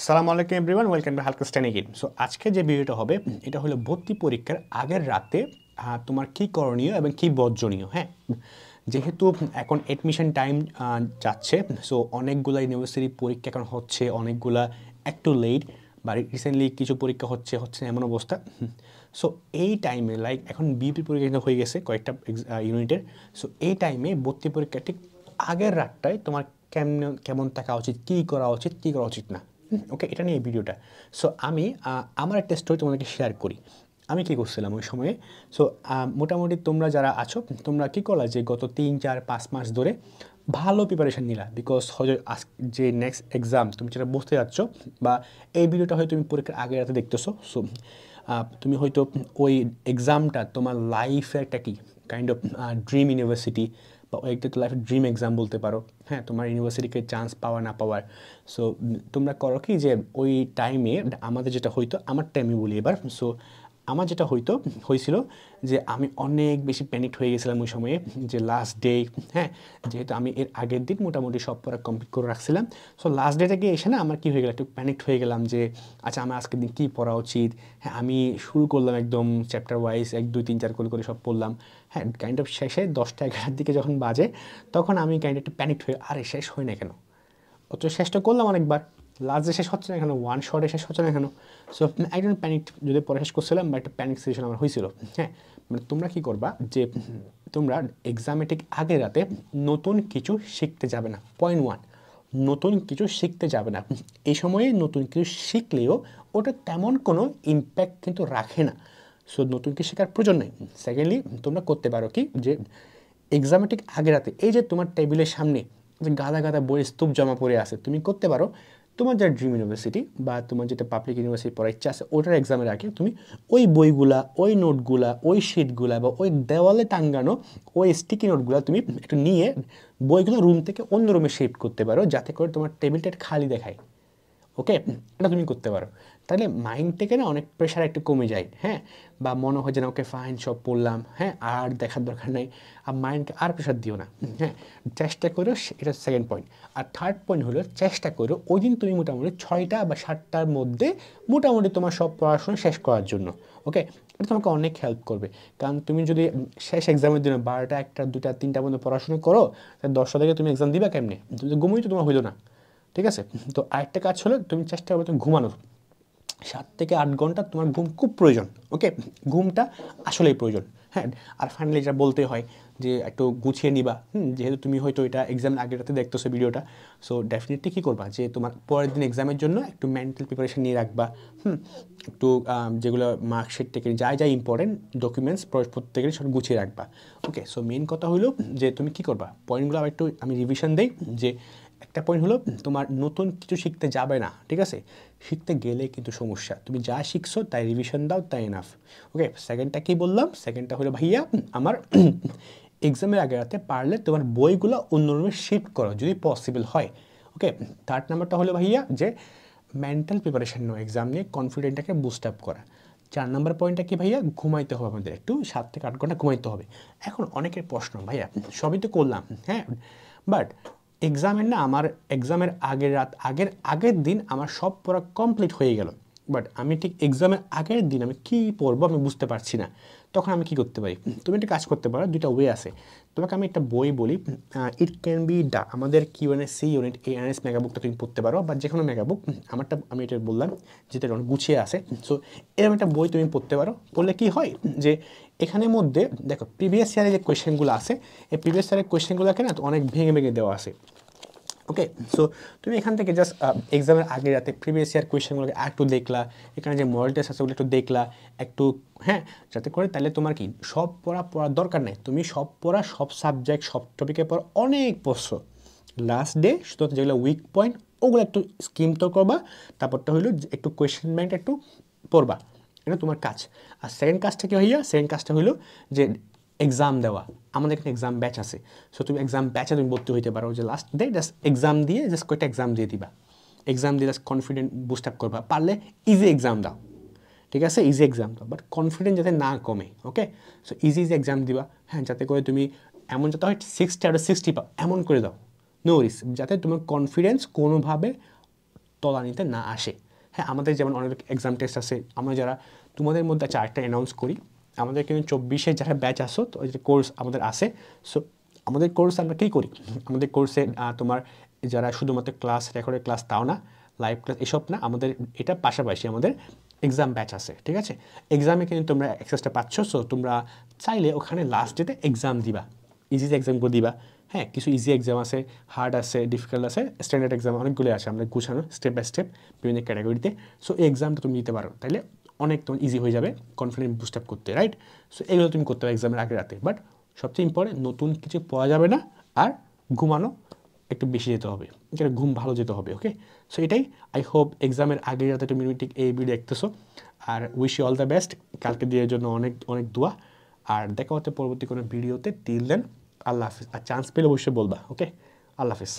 আসসালামু আলাইকুম everyone, welcome to হালকাস্টাইন এগেইন। সো আজকে যে ভিডিওটা হবে এটা হলো ভর্তি পরীক্ষার আগের রাতে তোমার কি করণীয় এবং কি বর্জনীয়। হ্যাঁ, যেহেতু এখন অ্যাডমিশন টাইম যাচ্ছে, সো অনেকগুলা ইউনিভার্সিটি পরীক্ষা এখন হচ্ছে, অনেকগুলা একটু লেট বা রিসেন্টলি কিছু পরীক্ষা হচ্ছে এমন অবস্থা। সো এই টাইমে লাইক এখন বিপি পরীক্ষা কিন্তু হয়ে গেছে কয়েকটা ইউনিটের। সো এই টাইমে ভর্তি পরীক্ষা ঠিক আগের রাতটায় তোমার কেমন থাকা উচিত, কী করা উচিত না। ওকে, এটা নিয়ে এই ভিডিওটা। সো আমি আমার একটা স্টোরি তোমাদেরকে শেয়ার করি। আমি কী করছিলাম ওই সময়ে। সো মোটামুটি তোমরা যারা আছো তোমরা কী করলা যে গত 3, 4, 5 মাস ধরে ভালো প্রিপারেশান নিলা, বিকজ হয়তো যে নেক্সট এক্সাম তুমি যেটা বুঝতে যাচ্ছ বা এই ভিডিওটা হয়তো তুমি পরীক্ষার আগে রাতে দেখতেছো। সো তুমি হয়তো ওই এক্সামটা তোমার লাইফের একটা কি কাইন্ড অফ ড্রিম ইউনিভার্সিটি বা একটা তো লাইফের ড্রিম এক্সাম বলতে পারো। হ্যাঁ, তোমার ইউনিভার্সিটিকে চান্স পাওয়া না পাওয়ার। সো তোমরা করো কি যে ওই টাইমে আমাদের যেটা হইতো, আমার টাইমে বলি এবার। সো আমার যেটা হয়েছিল যে আমি অনেক বেশি প্যানিক হয়ে গেছিলাম ওই সময়ে, যে লাস্ট ডে। হ্যাঁ, যেহেতু আমি এর আগের দিন মোটামুটি সব পড়া কমপ্লিট করে রাখছিলাম। সো লাস্ট ডে থেকে এসে না আমার কী হয়ে গেল, একটু প্যানিক হয়ে গেলাম যে আচ্ছা আমার আজকের দিন কী পড়া উচিত। হ্যাঁ, আমি শুরু করলাম একদম চ্যাপ্টার ওয়াইজ 1, 2, 3, 4 করে সব পড়লাম। হ্যাঁ, কাইন্ড অফ শেষে 10টা 11টার দিকে যখন বাজে তখন আমি কাইন্ড একটু প্যানিক হয়ে আরে শেষ হয় না কেন, অত চেষ্টা করলাম অনেকবার, লাস্টে শেষ হচ্ছে না কেন, ওয়ান শটে শেষ হচ্ছে না কেন। সো একজন প্যানিক যদি পরে শেষ করছিলাম বা একটা প্যানিক সিচুয়েশন আমার হয়েছিল। হ্যাঁ, মানে তোমরা কী করবা যে তোমরা এক্সামে ঠিক আগের রাতে নতুন কিছু শিখতে যাবে না। পয়েন্ট 1, নতুন কিছু শিখতে যাবে না। এই সময়ে নতুন কিছু শিখলেও ওটা তেমন কোনো ইম্প্যাক্ট কিন্তু রাখে না। সো নতুন কিছু শেখার প্রয়োজন নেই। সেকেন্ডলি তোমরা করতে পারো কি যে এক্সামে ঠিক আগে রাতে এই যে তোমার টেবিলের সামনে যে গাদা গাদা বইয়ের স্তূপ জমা পড়ে আছে, তুমি করতে পারো তোমার যা ড্রিম ইউনিভার্সিটি বা তোমার যেটা পাবলিক ইউনিভার্সিটি পড়ার ইচ্ছা আছে ওটার এক্সামের আগে তুমি ওই বইগুলা, ওই নোটগুলা, ওই শিটগুলা বা ওই দেওয়ালে টাঙ্গানো ওই স্টিকি নোটগুলা তুমি একটু নিয়ে বইগুলো রুম থেকে অন্য রুমে শিফট করতে পারো, যাতে করে তোমার টেবিলটা খালি দেখায়। ওকে, এটা তুমি করতে পারো। তাহলে মাইন্ড থেকে না অনেক প্রেশার একটু কমে যায়। হ্যাঁ, বা মনে হয় যে না ওকে ফাইন সব পড়লাম, হ্যাঁ আর দেখার দরকার নেই, আর মাইন্ডকে আর প্রেশার দিও না। হ্যাঁ, চেষ্টা করো, এটা সেকেন্ড পয়েন্ট। আর থার্ড পয়েন্ট হলো চেষ্টা করো ওই দিন তুমি মোটামুটি 6টা বা 7টার মধ্যে মোটামুটি তোমার সব পড়াশোনা শেষ করার জন্য। ওকে, এটা তোমাকে অনেক হেল্প করবে। কারণ তুমি যদি শেষ এক্সামের দিনে 12টা, 1টা, 2টা, 3টা পর্যন্ত পড়াশোনা করো, তাহলে 10টা থেকে তুমি এক্সাম দিবা কেমনে? তুমি তো ঘুমোই তো তোমার হইলো না। ঠিক আছে, তো আরেকটা কাজ হলো তুমি চেষ্টা করবে তুমি ঘুমানোর। 7 থেকে 8 ঘন্টা তোমার ঘুম খুব প্রয়োজন। ওকে, ঘুমটা আসলেই প্রয়োজন। হ্যাঁ, আর ফাইনালি যেটা বলতে হয় যে একটু গুছিয়ে নিবা। যেহেতু তুমি হয়তো এটা এক্সামের আগের রাতে দেখতেছো ভিডিওটা, সো ডেফিনেটলি কী করবা যে তোমার পরের দিন এক্সামের জন্য একটু মেন্টাল প্রিপারেশন নিয়ে রাখবা। একটু যেগুলো মার্কশিট থেকে যা ইম্পর্টেন্ট ডকুমেন্টস প্রত্যেকেরই সব গুছিয়ে রাখবা। ওকে, সো মেন কথা হলো যে তুমি কী করবা, পয়েন্টগুলো আবার একটু আমি রিভিশন দিই। যে একটা পয়েন্ট হলো তোমার নতুন কিছু শিখতে যাবে না। ঠিক আছে, শিখতে গেলে কিন্তু সমস্যা, তুমি যা শিখছো তাই রিভিশন দাও, তাই এনাফ। ওকে, সেকেন্ডটা কী বললাম, সেকেন্ডটা হলো ভাইয়া আমার এক্সামের আগে রাতে পারলে তোমার বইগুলো অন্য রুমে শিফট করো যদি পসিবল হয়। ওকে, থার্ড নাম্বারটা হলো ভাইয়া যে মেন্টাল প্রিপারেশন নাও এক্সাম নিয়ে, কনফিডেন্টটাকে বুস্ট আপ করা। 4 নম্বর পয়েন্টটা কি ভাইয়া, ঘুমাইতে হবে আমাদের একটু 7 থেকে 8 ঘন্টা ঘুমাইতে হবে। এখন অনেকের প্রশ্ন ভাইয়া সবই তো করলাম, হ্যাঁ বাট এক্সামের না আমার এক্সামের আগের দিন আমার সব পড়া কমপ্লিট হয়ে গেল, বাট আমি ঠিক এক্সামের আগের দিন আমি কী পড়বো আমি বুঝতে পারছি না। তখন আমি কি করতে পারি, তুমি একটা কাজ করতে পারো, দুইটা ওয়ে আছে। তোমাকে আমি একটা বই বলি, ইট ক্যান বি আমাদের কিউএনএসসি ইউনিট এএনএস মেগাবুকটা তুমি পড়তে পারো, বা যে কোনো মেগাবুক। আমারটা আমি এটা বললাম যেটা অনেক গুছিয়ে আছে। সো এরকম একটা বই তুমি পড়তে পারো। পড়লে কি হয় যে এখানের মধ্যে দেখো প্রিভিয়াস ইয়ারে যে কোয়েশ্চেনগুলো আছে, এই প্রিভিয়াস ইয়ারের কোয়েশ্চেনগুলোকে না অনেক ভেঙে ভেঙে দেওয়া আছে। ওকে, সো তুমি এখান থেকে জাস্ট এক্সামের আগে রাতে প্রিভিয়াস ইয়ার কোয়েশ্চেনগুলোকে একটু দেখলা, এখানে যে মডেল টেস্ট আছে ওগুলো একটু দেখলা একটু। হ্যাঁ, যাতে করে তাহলে তোমার কি সব পড়ার দরকার নেই, তুমি সব সাবজেক্ট সব টপিকের পর অনেক পড়ছো, লাস্ট ডে শুধু যেগুলো উইক পয়েন্ট ওগুলো একটু স্কিম তো করবা। তারপরটা হইলো একটু কোয়েশ্চেন ব্যাংক একটু পড়বা, এটা তোমার কাজ। আর সেকেন্ড কাজটা কি হইয়া, সেকেন্ড কাজটা হইলো যে এক্সাম দেওয়া। আমাদের এখানে এক্সাম ব্যাচ আছে, সো তুমি এক্সাম ব্যাচে তুমি ভর্তি হইতে পারো, যে লাস্ট ডে জাস্ট এক্সাম দিয়ে জাস্ট কয়েকটা এক্সাম দিয়ে দিবা, এক্সাম দিয়ে জাস্ট কনফিডেন্ট বুস্ট আপ করবা। পারলে ইজি এক্সাম দাও, ঠিক আছে, ইজি এক্সাম দাও, বাট কনফিডেন্স যাতে না কমে। ওকে, সো ইজি এক্সাম দিবা। হ্যাঁ, যাতে করে তুমি এমন যাতে হয় 60 আউট অফ 60 পাও এমন করে দাও, নো রিস্ক, যাতে তোমার কনফিডেন্স কোনোভাবে তলানিতে না আসে। হ্যাঁ, আমাদের যেমন অনেক এক্সাম টেস্ট আছে, আমরা যারা তোমাদের মধ্যে আরেকটা অ্যানাউন্স করি, আমাদের কিন্তু 24-এ যারা ব্যাচ আসো, তো ওই যে কোর্স আমাদের আছে। সো আমাদের কোর্স আমরা কী করি, আমাদের কোর্সে তোমার যারা শুধুমাত্র ক্লাস রেকর্ডের ক্লাস তাও না, লাইভ ক্লাস এসব না, আমাদের এটা পাশাপাশি আমাদের এক্সাম ব্যাচ আছে, ঠিক আছে? এক্সামে কিন্তু তোমরা অ্যাক্সেসটা পাচ্ছ। সো তোমরা চাইলে ওখানে লাস্ট ডেতে এক্সাম দিবা, ইজি এক্সামগুলো দিবা। হ্যাঁ, কিছু ইজি এক্সাম আছে, হার্ড আছে, ডিফিকাল্ট আছে, স্ট্যান্ডার্ড এক্সাম অনেকগুলো আছে, আমরা গুছানো স্টেপ বাই স্টেপ বিভিন্ন ক্যাটাগরিতে। সো এই এক্সামটা তুমি দিতে পারো, তাইলে অনেক তোমার ইজি হয়ে যাবে কনফিডেন্স বুস্ট আপ করতে, রাইট? সো এগুলো তুমি করতে হবে এক্সামের আগে রাতে। বাট সবচেয়ে ইম্পর্টেন্ট, নতুন কিছু পাওয়া যাবে না, আর ঘুমানো একটু বেশি যেতে হবে, এটা ঘুম ভালো যেতে হবে, ওকে? সো এটাই, আই হোপ এক্সামের আগে রাতে তুমি ঠিক এই ভিডিও দেখতেছো, আর wish you all the best কালকে দিয়ে জন্য অনেক অনেক দোয়া, আর দেখা হতে পরবর্তী কোনো ভিডিওতে। টিল দেন, আল্লাহ হাফিজ। আর চান্স পেলে অবশ্যই বলবা, ওকে? আল্লাহ হাফিজ।